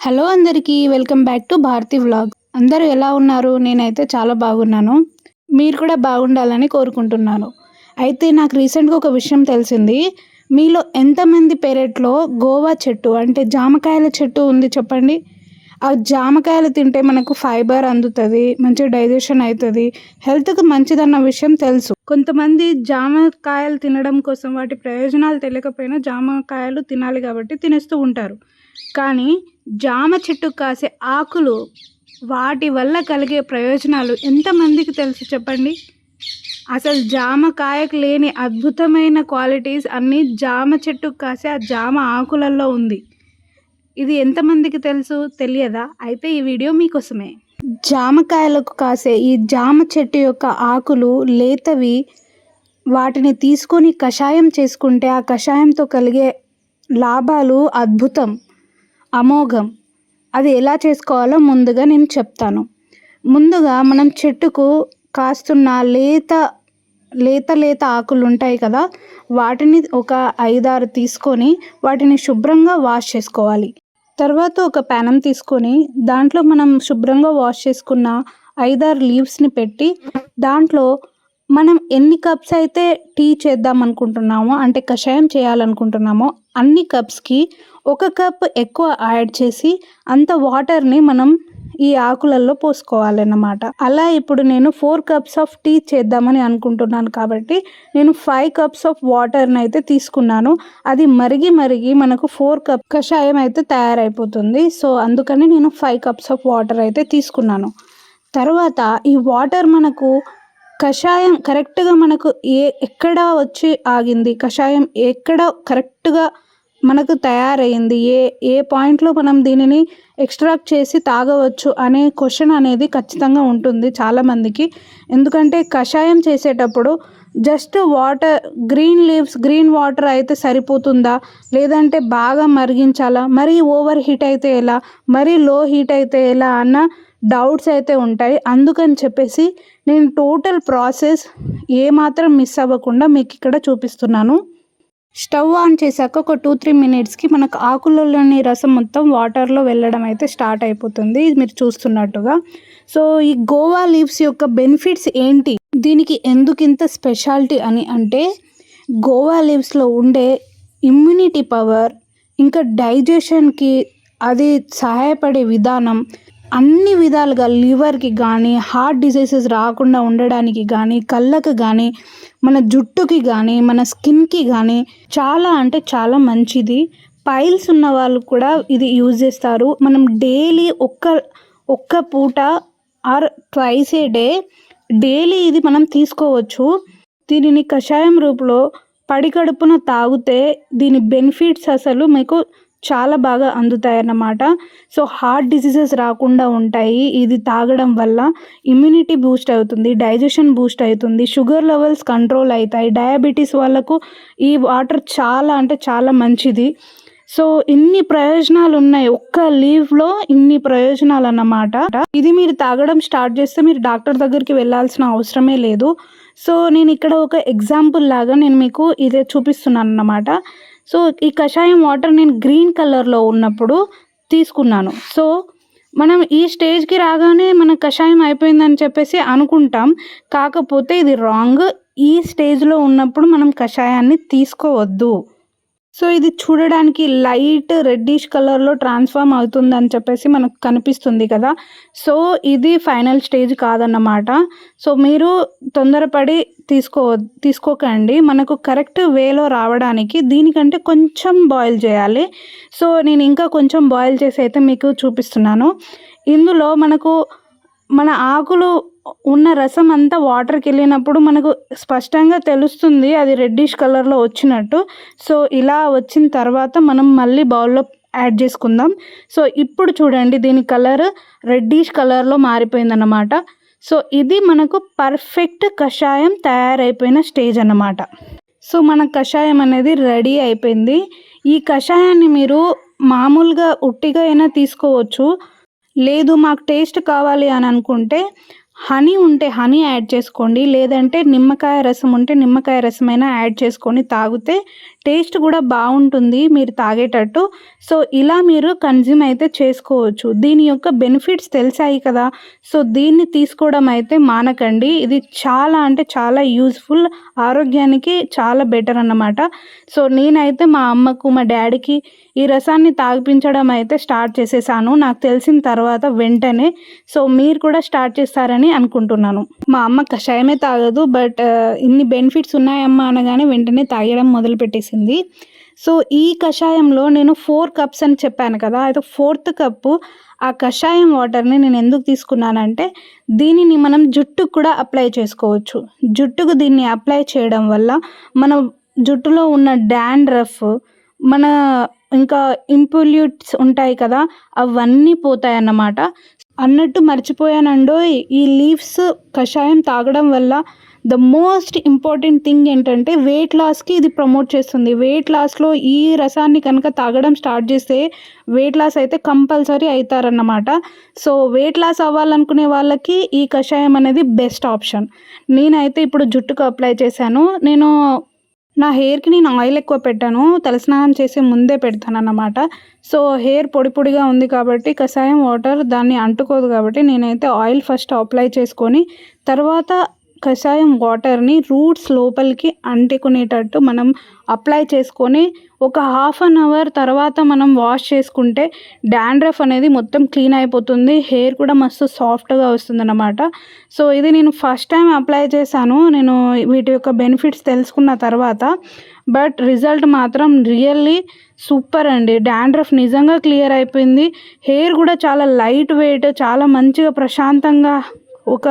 Hello అందరికీ welcome back to Bharathi vlog. అందరూ ఎలా ఉన్నారు? నేనైతే చాలా బాగున్నాను. మీరు కూడా బాగుండాలని కోరుకుంటున్నాను. అయితే నాకు రీసెంట్గా ఒక విషయం తెలిసింది. మీలో ఎంతమంది పెరట్లో గోవా చెట్టు అంటే జామకాయల చెట్టు ఉంది చెప్పండి. ఆ జామకాయలు తింటే మనకు ఫైబర్ అందుతుంది, మంచి డైజెషన్ అవుతుంది, హెల్త్కి మంచిదన్న విషయం తెలుసు. కొంతమంది జామకాయలు తినడం కోసం వాటి ప్రయోజనాలు తెలియకపోయినా జామకాయలు తినాలి కాబట్టి తినేస్తూ ఉంటారు. కానీ జామ చెట్టు కాసే ఆకులు, వాటి వల్ల కలిగే ప్రయోజనాలు ఎంతమందికి తెలుసు చెప్పండి. అసలు జామకాయకు లేని అద్భుతమైన క్వాలిటీస్ అన్నీ జామ చెట్టు కాసే ఆ జామ ఆకులలో ఉంది. ఇది ఎంతమందికి తెలుసు? తెలియదా? అయితే ఈ వీడియో మీకోసమే. జామకాయలకు కాసే ఈ జామ చెట్టు యొక్క ఆకులు లేతవి. వాటిని తీసుకొని కషాయం చేసుకుంటే ఆ కషాయంతో కలిగే లాభాలు అద్భుతం, అమోఘం. అది ఎలా చేసుకోవాలో ముందుగా నేను చెప్తాను. ముందుగా మనం చెట్టుకు కాస్తున్న లేత ఆకులు ఉంటాయి కదా, వాటిని ఒక 5-6 తీసుకొని వాటిని శుభ్రంగా వాష్ చేసుకోవాలి. తర్వాత ఒక ప్యానం తీసుకొని దాంట్లో మనం శుభ్రంగా వాష్ చేసుకున్న 5-6 లీవ్స్ని పెట్టి దాంట్లో మనం ఎన్ని కప్స్ అయితే టీ చేద్దాం అనుకుంటున్నామో, అంటే కషాయం చేయాలనుకుంటున్నామో అన్ని కప్స్కి 1 కప్ ఎక్కువ యాడ్ చేసి అంత వాటర్ని మనం ఈ ఆకులలో పోసుకోవాలన్నమాట. అలా ఇప్పుడు నేను 4 కప్స్ ఆఫ్ టీ చేద్దామని అనుకుంటున్నాను కాబట్టి నేను 5 కప్స్ ఆఫ్ వాటర్ని అయితే తీసుకున్నాను. అది మరిగి మనకు 4 కప్ కషాయం అయితే తయారైపోతుంది. సో అందుకని నేను 5 కప్స్ ఆఫ్ వాటర్ అయితే తీసుకున్నాను. తర్వాత ఈ వాటర్ మనకు కషాయం కరెక్ట్గా మనకు ఎక్కడ వచ్చి ఆగింది, కషాయం ఎక్కడ కరెక్ట్గా మనకు తయారైంది, ఏ పాయింట్లో మనం దీనిని ఎక్స్ట్రాక్ట్ చేసి తాగవచ్చు అనే క్వశ్చన్ అనేది ఖచ్చితంగా ఉంటుంది చాలామందికి. ఎందుకంటే కషాయం చేసేటప్పుడు జస్ట్ వాటర్, గ్రీన్ వాటర్ అయితే సరిపోతుందా, లేదంటే బాగా మరిగించాలా, మరీ ఓవర్ హీట్ అయితే ఎలా, మరీ లో హీట్ అయితే ఎలా అన్న డౌట్స్ అయితే ఉంటాయి. అందుకని చెప్పేసి నేను టోటల్ ప్రాసెస్ ఏమాత్రం మిస్ అవ్వకుండా మీకు ఇక్కడ చూపిస్తున్నాను. స్టవ్ ఆన్ చేశాక ఒక 2-3 మినిట్స్కి మనకు ఆకులలోని రసం మొత్తం వాటర్లో వెళ్ళడం అయితే స్టార్ట్ అయిపోతుంది, ఇది మీరు చూస్తున్నట్టుగా. సో ఈ గోవా లీవ్స్ యొక్క బెనిఫిట్స్ ఏంటి, దీనికి ఎందుకు ఇంత స్పెషాలిటీ అని అంటే, గోవా లీవ్స్లో ఉండే ఇమ్యూనిటీ పవర్, ఇంకా డైజెషన్కి అది సహాయపడే విధానం, అన్ని విధాలుగా లివర్కి కానీ, హార్ట్ డిసీజెస్ రాకుండా ఉండడానికి కానీ, కళ్ళకి కానీ, మన జుట్టుకి కానీ, మన స్కిన్కి కానీ చాలా అంటే చాలా మంచిది. పైల్స్ ఉన్న వాళ్ళు కూడా ఇది యూజ్ చేస్తారు. మనం డైలీ ఒక్క పూట or twice A day daily ఇది మనం తీసుకోవచ్చు. దీనిని కషాయం రూపంలో పడికడుపున తాగితే దీని బెనిఫిట్స్ అసలు మీకు చాలా బాగా అందుతాయన్నమాట. సో హార్ట్ డిసీజెస్ రాకుండా ఉంటాయి ఇది తాగడం వల్ల. ఇమ్యూనిటీ బూస్ట్ అవుతుంది, డైజెషన్ బూస్ట్ అవుతుంది, షుగర్ లెవెల్స్ కంట్రోల్ అవుతాయి. డయాబెటీస్ వాళ్ళకు ఈ వాటర్ చాలా అంటే చాలా మంచిది. సో ఇన్ని ప్రయోజనాలు ఉన్నాయి, ఒక్క లీవ్లో ఇన్ని ప్రయోజనాలు అన్నమాట. ఇది మీరు తాగడం స్టార్ట్ చేస్తే మీరు డాక్టర్ దగ్గరికి వెళ్ళాల్సిన అవసరమే లేదు. సో నేను ఇక్కడ ఒక ఎగ్జాంపుల్ లాగా నేను మీకు ఇదే చూపిస్తున్నాను అన్నమాట. సో ఈ కషాయం వాటర్ నేను గ్రీన్ కలర్లో ఉన్నప్పుడు తీసుకున్నాను. సో మనం ఈ స్టేజ్కి రాగానే మన కషాయం అయిపోయిందని చెప్పేసి అనుకుంటాం, కాకపోతే ఇది రాంగ్. ఈ స్టేజ్లో ఉన్నప్పుడు మనం కషాయాన్ని తీసుకోవద్దు. సో ఇది చూడడానికి లైట్ రెడ్డిష్ కలర్లో ట్రాన్స్ఫార్మ్ అవుతుందని చెప్పేసి మనకు కనిపిస్తుంది కదా. ఇది ఫైనల్ స్టేజ్ కాదన్నమాట. సో మీరు తొందరపడి తీసుకోకండి. మనకు కరెక్ట్ వేలో రావడానికి దీనికంటే కొంచెం బాయిల్ చేయాలి. సో నేను ఇంకా కొంచెం బాయిల్ చేసి అయితే మీకు చూపిస్తున్నాను. ఇందులో మనకు మన ఆకులు ఉన్న రసం అంతా వాటర్కి వెళ్ళినప్పుడు మనకు స్పష్టంగా తెలుస్తుంది అది రెడ్డిష్ కలర్లో వచ్చినట్టు. సో ఇలా వచ్చిన తర్వాత మనం మళ్ళీ బౌల్లో యాడ్ చేసుకుందాం. సో ఇప్పుడు చూడండి దీని కలర్ రెడ్డిష్ కలర్లో మారిపోయిందన్నమాట. సో ఇది మనకు పర్ఫెక్ట్ కషాయం తయారైపోయిన స్టేజ్ అన్నమాట. సో మన కషాయం అనేది రెడీ అయిపోయింది. ఈ కషాయాన్ని మీరు మామూలుగా ఉట్టిగా అయినా తీసుకోవచ్చు, లేదు మాకు టేస్ట్ కావాలి అని అనుకుంటే హనీ ఉంటే హనీ యాడ్ చేసుకోండి, లేదంటే నిమ్మకాయ రసం ఉంటే నిమ్మకాయ రసమైనా యాడ్ చేసుకొని తాగితే టేస్ట్ కూడా బాగుంటుంది మీరు తాగేటట్టు. సో ఇలా మీరు కన్జ్యూమ్ అయితే చేసుకోవచ్చు. దీని యొక్క బెనిఫిట్స్ తెలిసాయి కదా. సో దీన్ని తీసుకోవడం అయితే మానకండి. ఇది చాలా అంటే చాలా యూజ్ఫుల్, ఆరోగ్యానికి చాలా బెటర్ అన్నమాట. సో నేనైతే మా అమ్మకు మా డాడీకి ఈ రసాన్ని తాగిపించడం అయితే స్టార్ట్ చేసేసాను నాకు తెలిసిన తర్వాత వెంటనే. సో మీరు కూడా స్టార్ట్ చేస్తారని అనుకుంటున్నాను. మా అమ్మ కషాయమే తాగదు, బట్ ఇన్ని బెనిఫిట్స్ ఉన్నాయమ్మా అనగానే వెంటనే తాగడం మొదలుపెట్టేసింది. సో ఈ కషాయంలో నేను 4 కప్స్ అని చెప్పాను కదా, అయితే 4th కప్పు ఆ కషాయం వాటర్ని నేను ఎందుకు తీసుకున్నానంటే దీనిని మనం జుట్టుకు కూడా అప్లై చేసుకోవచ్చు. జుట్టుకు దీన్ని అప్లై చేయడం వల్ల మన జుట్టులో ఉన్న డాండ్రఫ్, మన ఇంకా ఇంప్యూరిటీస్ ఉంటాయి కదా, అవన్నీ పోతాయన్నమాట. అన్నట్టు మర్చిపోయానండోయ్, ఈ లీవ్స్ కషాయం తాగడం వల్ల ద మోస్ట్ ఇంపార్టెంట్ థింగ్ ఏంటంటే వెయిట్ లాస్కి ఇది ప్రమోట్ చేస్తుంది. వెయిట్ లాస్లో ఈ రసాన్ని కనుక తాగడం స్టార్ట్ చేస్తే వెయిట్ లాస్ అయితే కంపల్సరీ అవుతారన్నమాట. సో వెయిట్ లాస్ అవ్వాలనుకునే వాళ్ళకి ఈ కషాయం అనేది బెస్ట్ ఆప్షన్. నేనైతే ఇప్పుడు జుట్టుకు అప్లై చేశాను. నా హెయిర్కి నేను ఆయిల్ ఎక్కువ పెట్టాను, తలస్నానం చేసే ముందే పెడతానన్నమాట. సో హెయిర్ పొడి పొడిగా ఉంది కాబట్టి కషాయం వాటర్ దాన్ని అంటుకోదు కాబట్టి నేనైతే ఆయిల్ ఫస్ట్ అప్లై చేసుకొని తర్వాత కషాయం వాటర్ని రూట్స్ లోపలికి అంటుకునేటట్టు మనం అప్లై చేసుకొని ఒక 1/2 అవర్ తర్వాత మనం వాష్ చేసుకుంటే డాండ్రఫ్ అనేది మొత్తం క్లీన్ అయిపోతుంది. హెయిర్ కూడా మస్తు సాఫ్ట్గా వస్తుందన్నమాట. సో ఇది నేను ఫస్ట్ టైం అప్లై చేశాను, నేను వీటి యొక్క బెనిఫిట్స్ తెలుసుకున్న తర్వాత. బట్ రిజల్ట్ మాత్రం రియల్లీ సూపర్ అండి. డాండ్రఫ్ నిజంగా క్లియర్ అయిపోయింది. హెయిర్ కూడా చాలా లైట్ వెయిట్, చాలా మంచిగా ప్రశాంతంగా ఒక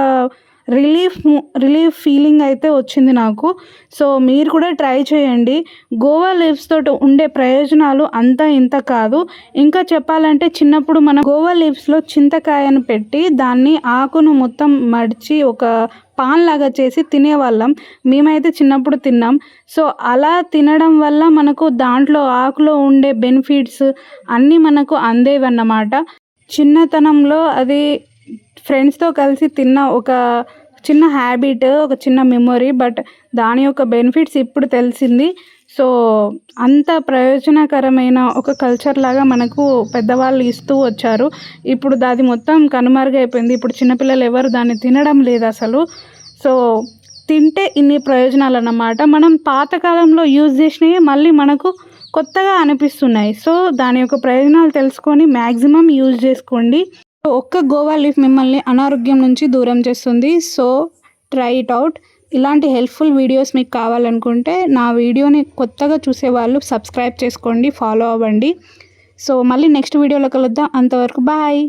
రిలీఫ్ ఫీలింగ్ అయితే వచ్చింది నాకు. సో మీరు కూడా ట్రై చేయండి. గోవా లీవ్స్ తోటి ఉండే ప్రయోజనాలు అంతా ఇంత కాదు. ఇంకా చెప్పాలంటే చిన్నప్పుడు మనం గోవా లీవ్స్లో చింతకాయను పెట్టి దాన్ని ఆకును మొత్తం మడిచి ఒక పాన్ లాగా చేసి తినేవాళ్ళం. మేమైతే చిన్నప్పుడు తిన్నాం. సో అలా తినడం వల్ల మనకు దాంట్లో ఆకులో ఉండే బెనిఫిట్స్ అన్నీ మనకు అందేవన్నమాట. చిన్నతనంలో అది ఫ్రెండ్స్తో కలిసి తిన్న ఒక చిన్న హ్యాబిట్, ఒక చిన్న మెమొరీ. బట్ దాని యొక్క బెనిఫిట్స్ ఇప్పుడు తెలిసింది. సో అంత ప్రయోజనకరమైన ఒక కల్చర్ లాగా మనకు పెద్దవాళ్ళు ఇస్తూ వచ్చారు. ఇప్పుడు అది మొత్తం కనుమరుగైపోయింది. ఇప్పుడు చిన్నపిల్లలు ఎవరు దాన్ని తినడం లేదు అసలు. సో తింటే ఇన్ని ప్రయోజనాలు అన్నమాట. మనం పాతకాలంలో యూజ్ చేసినవి మళ్ళీ మనకు కొత్తగా అనిపిస్తున్నాయి. సో దాని యొక్క ప్రయోజనాలు తెలుసుకొని మ్యాక్సిమం యూజ్ చేసుకోండి. ఒక్క గోవా లీఫ్ మిమ్మల్ని అనారోగ్యం నుంచి దూరం చేస్తుంది. So try it out. ఇలాంటి హెల్ప్ఫుల్ వీడియోస్ మీకు కావాలనుకుంటే నా వీడియోని కొత్తగా చూసేవాళ్ళు సబ్స్క్రైబ్ చేసుకోండి, ఫాలో అవ్వండి. సో మళ్ళీ నెక్స్ట్ వీడియోలో కలుద్దాం. అంతవరకు బాయ్.